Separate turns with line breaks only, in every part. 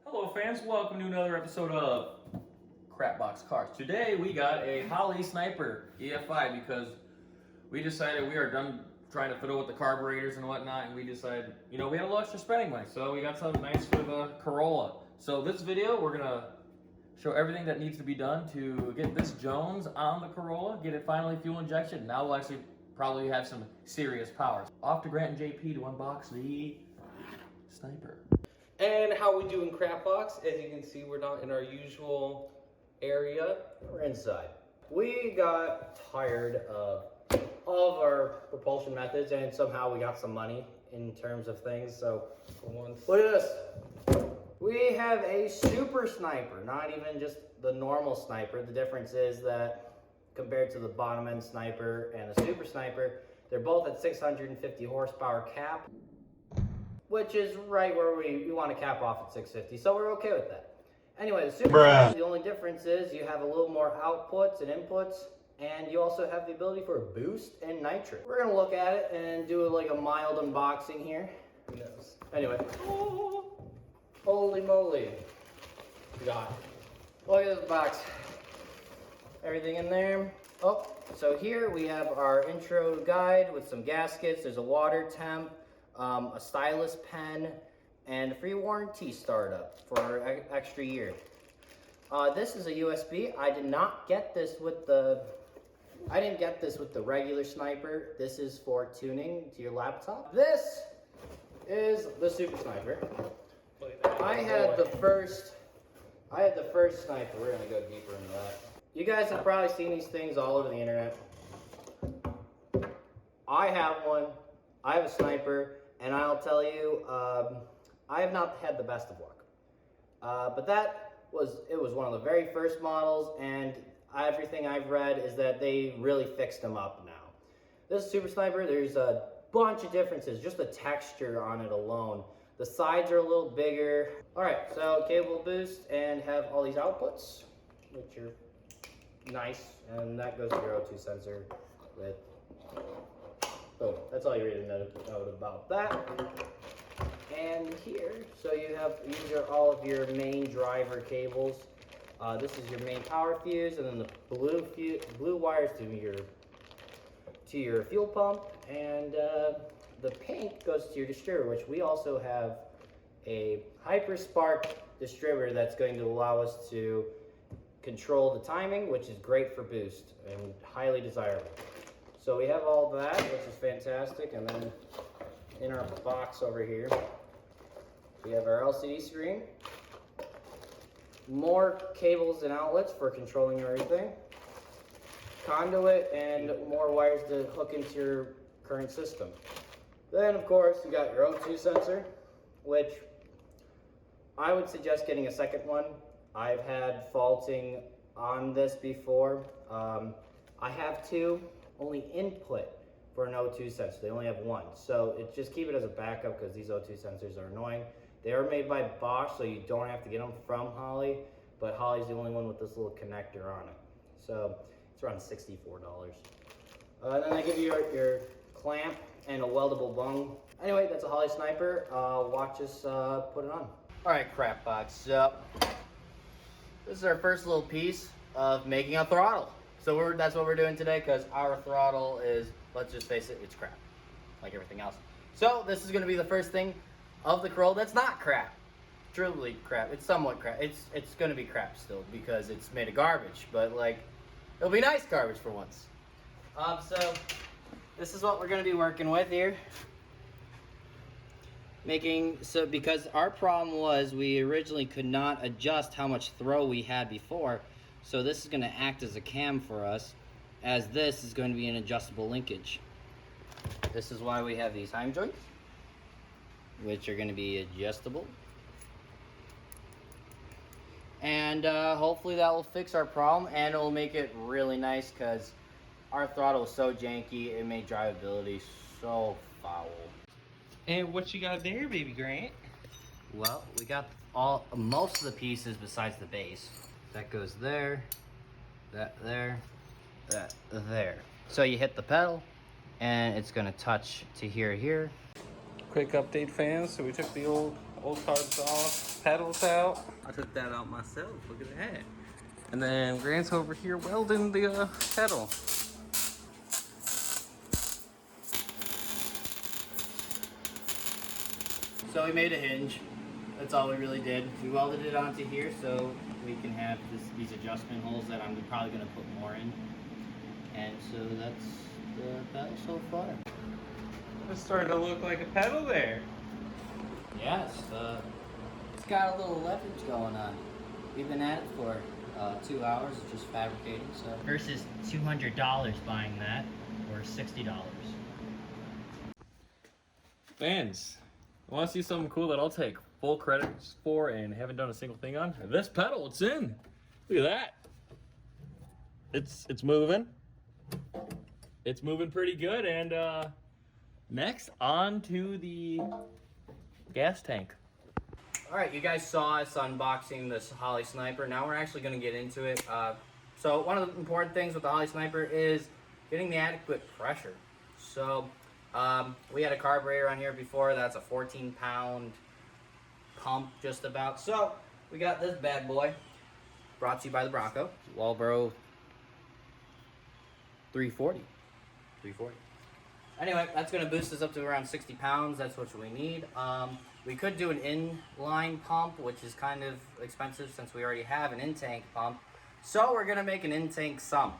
Hello fans, welcome to another episode of Crapbox Cars. Today we got a Holley Sniper EFI because we decided we are done trying to fiddle with the carburetors and whatnot, and we decided, we had a lot extra spending money, so we got something nice for the Corolla. So this video, we're gonna show everything that needs to be done to get this Jones on the Corolla, get it finally fuel injection. Now we'll actually probably have some serious power. Off to Grant and JP to unbox the Sniper.
And how we do in Crapbox, as you can see, we're not in our usual area. We're inside. We got tired of all of our propulsion methods, and somehow we got some money in terms of things. So, look at this. We have a Super Sniper, not even just the normal Sniper. The difference is that compared to the bottom end Sniper and the Super Sniper, they're both at 650 horsepower cap, which is right where we want to cap off at 650, so we're okay with that. Anyway, the Super Sniper, the only difference is you have a little more outputs and inputs, and you also have the ability for boost and nitrous. We're gonna look at it and do like a mild unboxing here. Yes. Anyway, holy moly, God! Look at this box. Everything in there. Oh, so here we have our intro guide with some gaskets. There's a water temp, a stylus pen, and a free warranty startup for an extra year. This is a USB. I didn't get this with the regular Sniper. This is for tuning to your laptop. This is the Super Sniper. I had the first Sniper. We're gonna go deeper into that. You guys have probably seen these things all over the internet. I have one. I have a Sniper. And I'll tell you, I have not had the best of luck. But it was one of the very first models, and everything I've read is that they really fixed them up now. This Super Sniper, there's a bunch of differences, just the texture on it alone. The sides are a little bigger. All right, so cable boost and have all these outputs, which are nice, and that goes to your O2 sensor with. Oh, that's all you really know about that. And here, so these are all of your main driver cables. This is your main power fuse, and then the blue wires to your fuel pump, and the pink goes to your distributor, which we also have a HyperSpark distributor that's going to allow us to control the timing, which is great for boost and highly desirable. So we have all that, which is fantastic, and then in our box over here, we have our LCD screen, more cables and outlets for controlling everything, conduit, and more wires to hook into your current system. Then, of course, you got your O2 sensor, which I would suggest getting a second one. I've had faulting on this before. I have two. Only input for an O2 sensor. They only have one. So just keep it as a backup because these O2 sensors are annoying. They are made by Bosch, so you don't have to get them from Holley, but Holley's the only one with this little connector on it. So it's around $64. Then they give you your clamp and a weldable bung. Anyway, that's a Holley Sniper. Watch us put it on. All right, Crapbox. So this is our first little piece of making a throttle. So that's what we're doing today, because our throttle is, let's just face it, it's crap, like everything else. So this is going to be the first thing of the Corolla that's not crap. Truly crap. It's somewhat crap. It's going to be crap still because it's made of garbage, but like it'll be nice garbage for once. So this is what we're going to be working with here. Because our problem was we originally could not adjust how much throw we had before. So this is going to act as a cam for us, as this is going to be an adjustable linkage. This is why we have these heim joints, which are going to be adjustable. And hopefully that will fix our problem, and it will make it really nice, because our throttle is so janky, it made drivability so foul.
And what you got there, baby Grant?
Well, we got most of the pieces besides the base. That goes there, that there, that there. So you hit the pedal, and it's gonna touch to here.
Quick update, fans. So we took the old Old carbs off, pedals out. I took that out myself. Look at that. And then Grant's over here welding the pedal.
So we made a hinge. That's all we really did. We welded it onto here so we can have these adjustment holes that I'm probably going to put more in. And so that's the pedal so far.
It's starting to look like a pedal there.
Yes, it's got a little leverage going on. We've been at it for 2 hours just fabricating. So versus $200 buying that, or $60.
Fans, I want to see something cool that I'll take full credit for and haven't done a single thing on. This pedal, it's in. Look at that. It's moving. It's moving pretty good. And next, on to the gas tank.
All right, you guys saw us unboxing this Holley Sniper. Now we're actually going to get into it. So one of the important things with the Holley Sniper is getting the adequate pressure. So we had a carburetor on here before. That's a 14-pound pump, just about. So we got this bad boy, brought to you by the Bronco, Walbro 340. Anyway, that's going to boost us up to around 60 pounds. That's what we need. We could do an inline pump, which is kind of expensive since we already have an in-tank pump. So we're going to make an in-tank sump.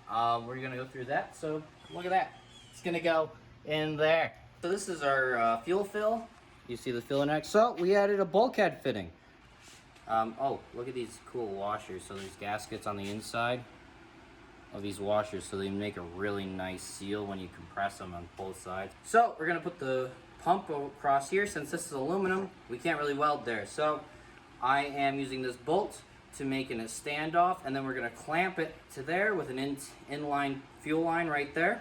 We're going to go through that. So look at that. It's going to go in there. So this is our fuel fill. You see the filler neck. So we added a bulkhead fitting. Oh, look at these cool washers. So there's gaskets on the inside of these washers, so they make a really nice seal when you compress them on both sides. So we're gonna put the pump across here. Since this is aluminum, we can't really weld there. So I am using this bolt to make a standoff, and then we're gonna clamp it to there with an inline fuel line right there.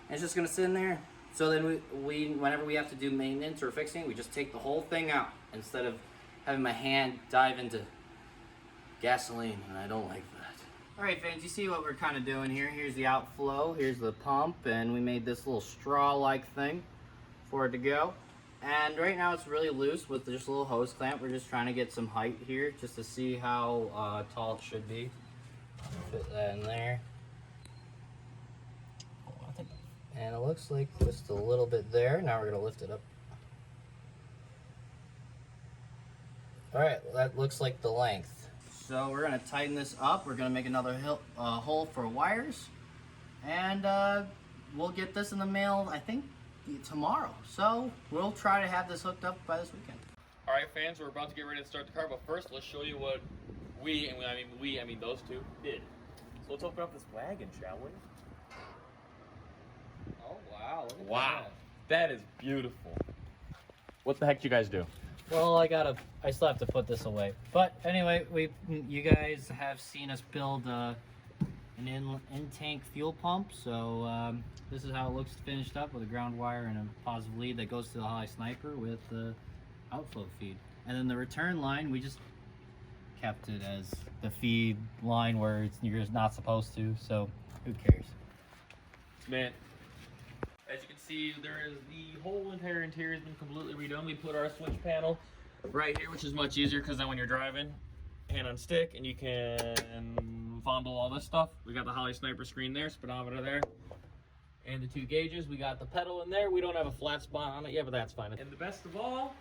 And it's just gonna sit in there. So then we whenever we have to do maintenance or fixing, we just take the whole thing out instead of having my hand dive into gasoline, and I don't like that. All right, fans, you see what we're kind of doing here. Here's the outflow, here's the pump, and we made this little straw-like thing for it to go. And right now it's really loose with just a little hose clamp. We're just trying to get some height here just to see how tall it should be. Fit that in there. And it looks like just a little bit there. Now we're gonna lift it up. All right, well, that looks like the length. So we're gonna tighten this up. We're gonna make another hole for wires. And we'll get this in the mail, I think, tomorrow. So we'll try to have this hooked up by this weekend.
All right, fans, we're about to get ready to start the car, but first let's show you what I mean those two did. So let's open up this wagon, shall we?
Oh wow! Look at
Wow, that is beautiful. What the heck did you guys do?
Well, I still have to put this away. But anyway, you guys have seen us build an in-tank fuel pump. So this is how it looks finished up with a ground wire and a positive lead that goes to the Holley Sniper with the outflow feed. And then the return line, we just kept it as the feed line where you're just not supposed to. So who cares?
Man, as you can see, there is the whole entire interior has been completely redone. We put our switch panel right here, which is much easier because then when you're driving, hand on stick, and you can fondle all this stuff. We got the Holley Sniper screen there, speedometer there, and the 2 gauges. We got the pedal in there. We don't have a flat spot on it yet, but that's fine. And the best of all,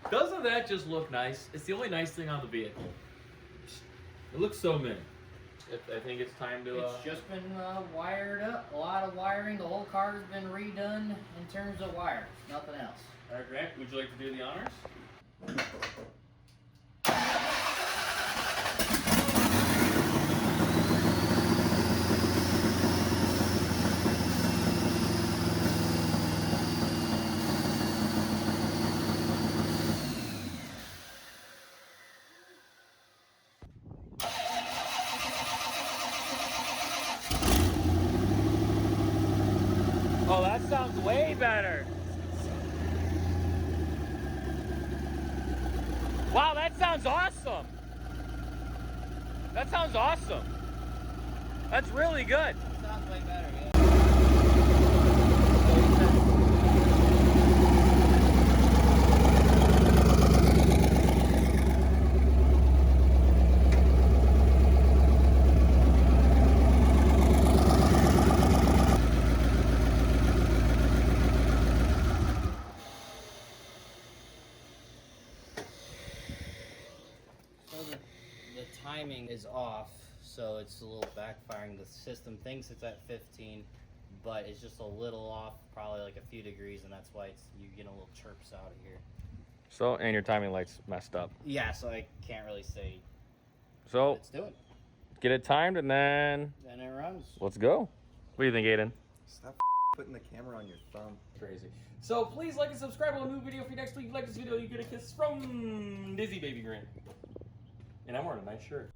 doesn't that just look nice? It's the only nice thing on the vehicle. It looks so mint. I think it's time to...
It's just been wired up. A lot of wiring. The whole car has been redone in terms of wires. Nothing else.
All right, Grant, would you like to do the honors? Oh, that sounds way better. Wow, that sounds awesome. That sounds awesome. That's really good.
Sounds way better, yeah. the timing is off, so it's a little backfiring. The system thinks it's at 15, but it's just a little off, probably like a few degrees, and that's why you get a little chirps out of here.
So, and your timing light's messed up.
Yeah, so I can't really say
So,
what it's doing.
get it timed and then
Then it runs.
let's go. What do you think, Aiden?
Stop putting the camera on your thumb.
Crazy. So please like and subscribe on a new video for you next week. If you like this video, you get a kiss from Dizzy Baby Grin. And I'm wearing a nice shirt.